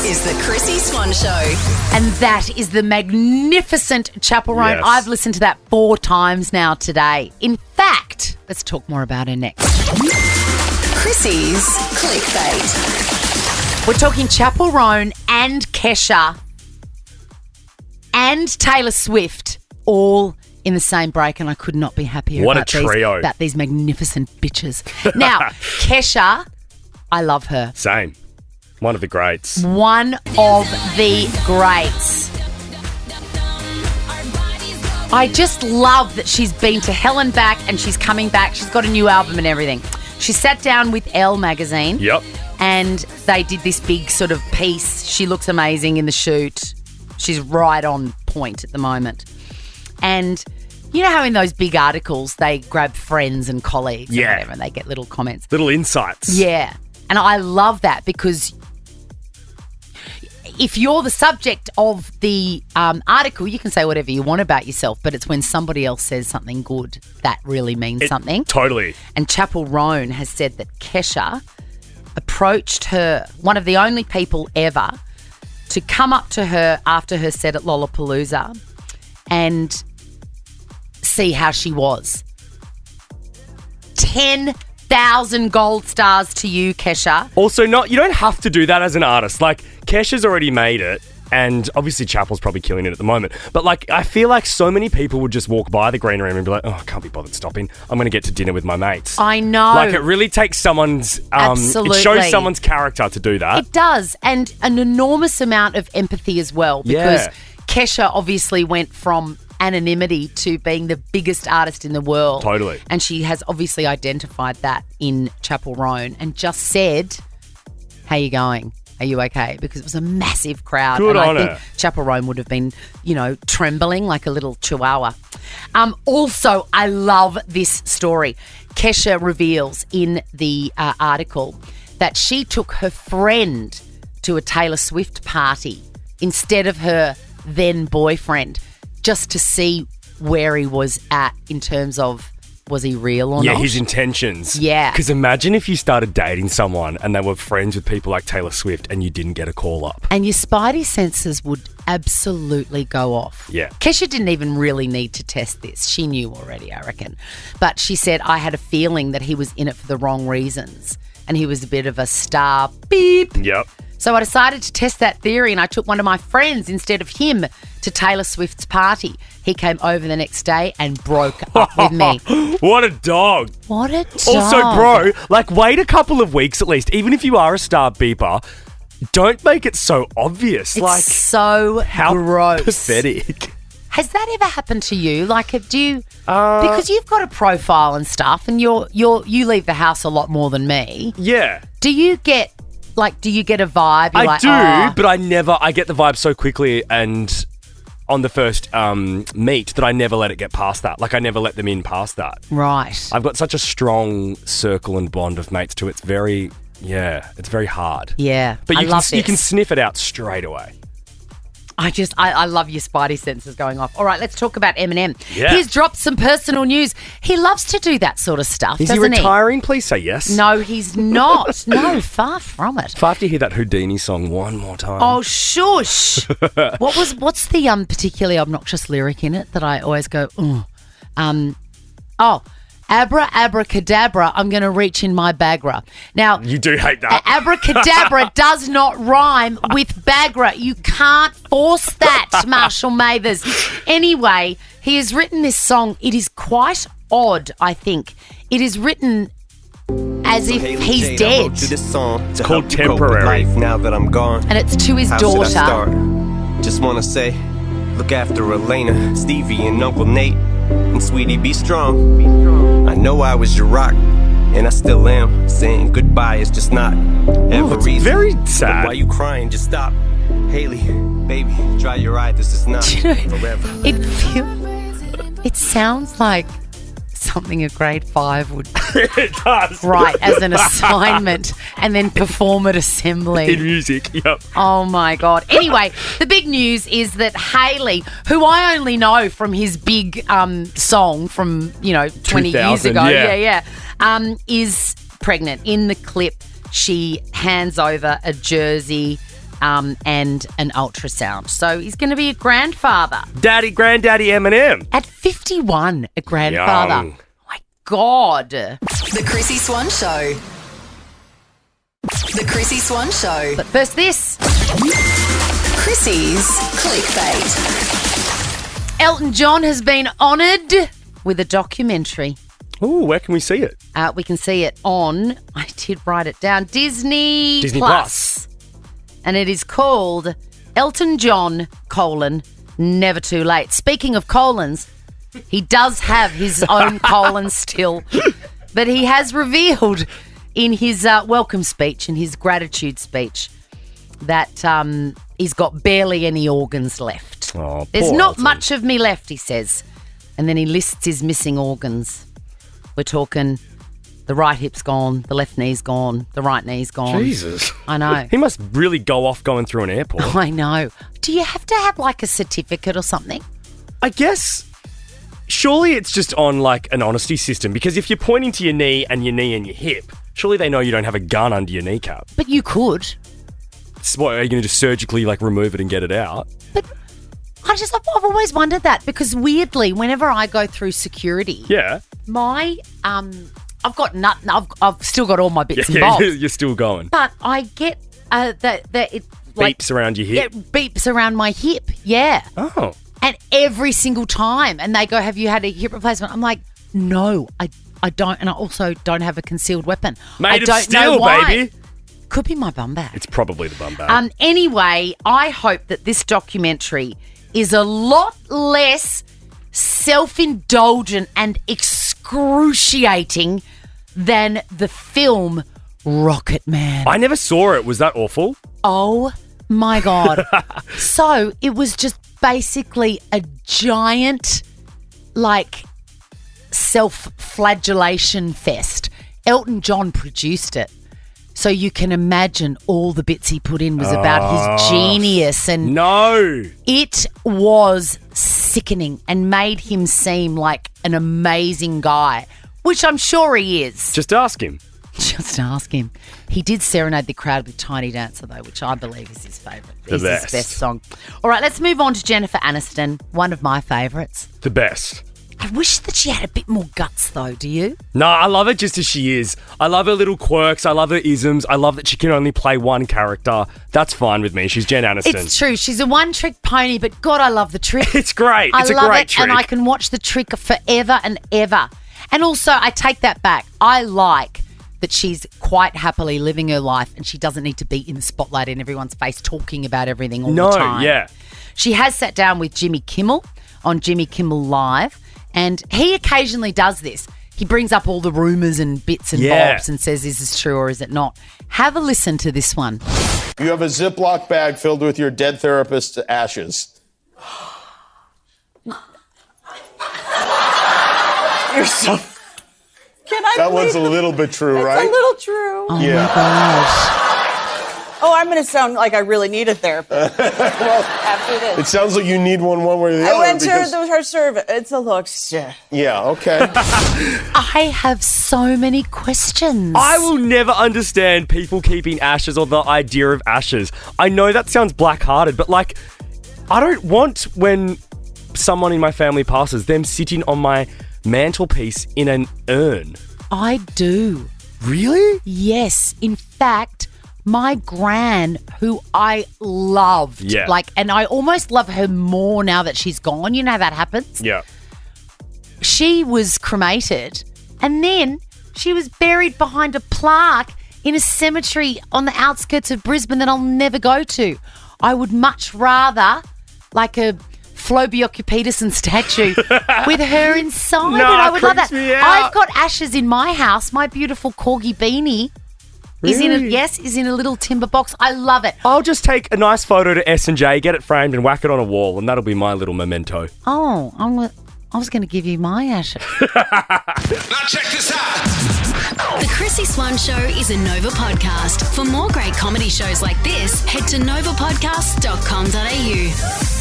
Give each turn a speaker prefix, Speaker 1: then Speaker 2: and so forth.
Speaker 1: is the Chrissy Swan Show.
Speaker 2: And that is the magnificent Chapel Roan.
Speaker 3: Yes.
Speaker 2: I've listened to that 4 times now today. In fact, let's talk more about her next.
Speaker 1: Chrissy's Clickbait.
Speaker 2: We're talking Chapel Roan and Kesha and Taylor Swift all in the same break, and I could not be happier
Speaker 3: What a
Speaker 2: about
Speaker 3: trio.
Speaker 2: about these magnificent bitches. Now, Kesha, I love her.
Speaker 3: Same. One of the greats.
Speaker 2: One of the greats. I just love that she's been to hell and back and she's coming back. She's got a new album and everything. She sat down with Elle magazine.
Speaker 3: Yep.
Speaker 2: And they did this big sort of piece. She looks amazing in the shoot. She's right on point at the moment. And you know how in those big articles they grab friends and colleagues and whatever and they get little comments?
Speaker 3: Little insights.
Speaker 2: Yeah. And I love that because if you're the subject of the article, you can say whatever you want about yourself, but it's when somebody else says something good that really means something.
Speaker 3: Totally.
Speaker 2: And Chapel Roan has said that Kesha approached her, one of the only people ever, to come up to her after her set at Lollapalooza and see how she was. 10,000 gold stars to you, Kesha.
Speaker 3: Also, you don't have to do that as an artist. Like, Kesha's already made it, and obviously Chapel's probably killing it at the moment. But, like, I feel like so many people would just walk by the green room and be like, oh, I can't be bothered stopping. I'm going to get to dinner with my mates.
Speaker 2: I know.
Speaker 3: Like, it really takes someone's...
Speaker 2: Absolutely.
Speaker 3: It shows someone's character to do that.
Speaker 2: It does, and an enormous amount of empathy as well, because Kesha obviously went from anonymity to being the biggest artist in the world.
Speaker 3: Totally.
Speaker 2: And she has obviously identified that in Chapel Roan and just said, how you going? Are you okay? Because it was a massive crowd.
Speaker 3: Good
Speaker 2: and
Speaker 3: on
Speaker 2: I
Speaker 3: her.
Speaker 2: think Chapel Roan would have been, trembling like a little chihuahua. Also, I love this story. Kesha reveals in the article that she took her friend to a Taylor Swift party instead of her then boyfriend, just to see where he was at in terms of, was he real or not?
Speaker 3: Yeah, his intentions.
Speaker 2: Yeah.
Speaker 3: Because imagine if you started dating someone and they were friends with people like Taylor Swift and you didn't get a call up.
Speaker 2: And your spidey senses would absolutely go off.
Speaker 3: Yeah.
Speaker 2: Kesha didn't even really need to test this. She knew already, I reckon. But she said, I had a feeling that he was in it for the wrong reasons and he was a bit of a star beep.
Speaker 3: Yep.
Speaker 2: So I decided to test that theory and I took one of my friends instead of him to Taylor Swift's party. He came over the next day and broke up with me.
Speaker 3: What a dog.
Speaker 2: What a dog.
Speaker 3: Also, bro, wait a couple of weeks at least. Even if you are a star beeper, don't make it so obvious.
Speaker 2: It's so
Speaker 3: how
Speaker 2: gross.
Speaker 3: pathetic.
Speaker 2: Has that ever happened to you? Do you? Because you've got a profile and stuff, and you leave the house a lot more than me.
Speaker 3: Yeah.
Speaker 2: Do you get a vibe? You're
Speaker 3: but I get the vibe so quickly and on the first meet that I never let it get past that. I never let them in past that.
Speaker 2: Right.
Speaker 3: I've got such a strong circle and bond of mates too. It's very hard.
Speaker 2: Yeah.
Speaker 3: But
Speaker 2: you
Speaker 3: you can sniff it out straight away.
Speaker 2: I love your spidey senses going off. All right, let's talk about Eminem.
Speaker 3: Yeah.
Speaker 2: He's dropped some personal news. He loves to do that sort of stuff,
Speaker 3: Is he
Speaker 2: doesn't
Speaker 3: retiring? Please say yes.
Speaker 2: No, he's not. No, far from it.
Speaker 3: If I have to hear that Houdini song one more time.
Speaker 2: Oh, shush. What's the particularly obnoxious lyric in it that I always go, Abra, abracadabra, I'm going to reach in my bagra. Now,
Speaker 3: You do hate that.
Speaker 2: Abracadabra does not rhyme with bagra. You can't force that, Marshall Mathers. Anyway, he has written this song. It is quite odd, I think. It is written as if he's dead.
Speaker 4: It's
Speaker 3: called Temporary.
Speaker 4: Life now that I'm gone.
Speaker 2: And it's to his
Speaker 4: How should I
Speaker 2: daughter.
Speaker 4: start? Just want to say, look after Elena, Stevie, and Uncle Nate. And sweetie, be strong. I know I was your rock, and I still am. Saying goodbye is just not ever
Speaker 3: it's
Speaker 4: easy.
Speaker 3: very sad.
Speaker 4: But why you crying? Just stop. Haley, baby, dry your eye. This is not forever.
Speaker 2: It sounds like something a grade 5 would
Speaker 3: It does.
Speaker 2: write as an assignment and then perform at assembly.
Speaker 3: In music, yep.
Speaker 2: Oh, my God. Anyway, the big news is that Haley, who I only know from his big song from, 20 years
Speaker 3: 2000,
Speaker 2: ago.
Speaker 3: yeah.
Speaker 2: Is pregnant. In the clip, she hands over a jersey and an ultrasound. So he's going to be a grandfather.
Speaker 3: Granddaddy Eminem.
Speaker 2: At 51, a grandfather.
Speaker 3: Young.
Speaker 2: Oh my God.
Speaker 1: The Chrissy Swan Show. The Chrissy Swan Show.
Speaker 2: But first this.
Speaker 1: Chrissy's Clickbait.
Speaker 2: Elton John has been honoured with a documentary.
Speaker 3: Ooh, where can we see it?
Speaker 2: We can see it on, I did write it down, Disney Plus. And it is called Elton John, Never Too Late. Speaking of colons, he does have his own colon still. But he has revealed in his welcome speech, in his gratitude speech, that he's got barely any organs left.
Speaker 3: Oh,
Speaker 2: There's
Speaker 3: poor
Speaker 2: not
Speaker 3: Elton.
Speaker 2: much of me left, he says. And then he lists his missing organs. We're talking the right hip's gone, the left knee's gone, the right knee's gone.
Speaker 3: Jesus.
Speaker 2: I know.
Speaker 3: He must really go off going through an airport.
Speaker 2: I know. Do you have to have like a certificate or something?
Speaker 3: I guess, surely it's just on like an honesty system, because if you're pointing to your knee and your hip, surely they know you don't have a gun under your kneecap.
Speaker 2: But you could.
Speaker 3: So what, are you going to just surgically like remove it and get it out?
Speaker 2: But I've always wondered that, because weirdly, whenever I go through security,
Speaker 3: Yeah.
Speaker 2: my I've got nothing. I've still got all my bits and
Speaker 3: Yeah,
Speaker 2: bobs,
Speaker 3: you're still going.
Speaker 2: but I get that it like
Speaker 3: Beeps around your hip.
Speaker 2: it beeps around my hip. Yeah,
Speaker 3: Oh.
Speaker 2: and every single time, and they go, "Have you had a hip replacement?" I'm like, "No, I don't," and I also don't have a concealed weapon. I
Speaker 3: Made of
Speaker 2: don't know
Speaker 3: steel,
Speaker 2: why.
Speaker 3: baby.
Speaker 2: Could be my bum bag.
Speaker 3: It's probably the bum bag.
Speaker 2: Anyway, I hope that this documentary is a lot less self-indulgent and excruciating than the film Rocket Man.
Speaker 3: I never saw it. Was that awful?
Speaker 2: Oh my God. So it was just basically a giant, like, self-flagellation fest. Elton John produced it. So you can imagine all the bits he put in was about his genius, and
Speaker 3: No.
Speaker 2: it was sickening and made him seem like an amazing guy, which I'm sure he is.
Speaker 3: Just ask him.
Speaker 2: Just ask him. He did serenade the crowd with Tiny Dancer, though, which I believe is his favourite. Is
Speaker 3: best.
Speaker 2: his best song. All right, let's move on to Jennifer Aniston, one of my favourites.
Speaker 3: The best.
Speaker 2: I wish that she had a bit more guts, though, do you?
Speaker 3: No, I love her just as she is. I love her little quirks. I love her isms. I love that she can only play one character. That's fine with me. She's Jen Aniston.
Speaker 2: It's true. She's a one-trick pony, but God, I love the trick.
Speaker 3: It's great. It's
Speaker 2: I
Speaker 3: a
Speaker 2: love
Speaker 3: great
Speaker 2: it,
Speaker 3: trick.
Speaker 2: and I can watch the trick forever and ever. And also, I take that back. I like that she's quite happily living her life, and she doesn't need to be in the spotlight in everyone's face talking about everything all the time.
Speaker 3: Yeah.
Speaker 2: She has sat down with Jimmy Kimmel on Jimmy Kimmel Live, and he occasionally does this. He brings up all the rumours and bits and bobs and says, is this true or is it not? Have a listen to this one.
Speaker 5: You have a Ziploc bag filled with your dead therapist's ashes.
Speaker 6: You're so... Can I
Speaker 5: That one's
Speaker 6: believe
Speaker 5: a little bit true,
Speaker 6: It's
Speaker 5: right?
Speaker 6: a little true.
Speaker 2: Oh,
Speaker 5: Yeah.
Speaker 2: my gosh.
Speaker 6: Oh, I'm going to sound like I really need a therapist after this.
Speaker 5: It sounds like you need one way or the
Speaker 6: I
Speaker 5: other.
Speaker 6: went to
Speaker 5: because-
Speaker 6: her service. It's a looks. Yeah.
Speaker 5: Yeah, okay.
Speaker 2: I have so many questions.
Speaker 3: I will never understand people keeping ashes or the idea of ashes. I know that sounds black-hearted, but like, I don't want, when someone in my family passes, them sitting on my mantelpiece in an urn.
Speaker 2: I do.
Speaker 3: Really?
Speaker 2: Yes. In fact, my gran, who I loved,
Speaker 3: Yeah.
Speaker 2: and I almost love her more now that she's gone. You know how that happens?
Speaker 3: Yeah.
Speaker 2: She was cremated, and then she was buried behind a plaque in a cemetery on the outskirts of Brisbane that I'll never go to. I would much rather, like a Flo Bjork-Peterson statue with her inside it. I would love that.
Speaker 3: creeps me out.
Speaker 2: I've got ashes in my house. My beautiful corgi beanie is in a little timber box. I love it.
Speaker 3: I'll just take a nice photo to S&J, get it framed and whack it on a wall, and that'll be my little memento.
Speaker 2: Oh, I was going to give you my ashes.
Speaker 7: Now check this out.
Speaker 1: The Chrissy Swan Show is a Nova podcast. For more great comedy shows like this, head to novapodcast.com.au.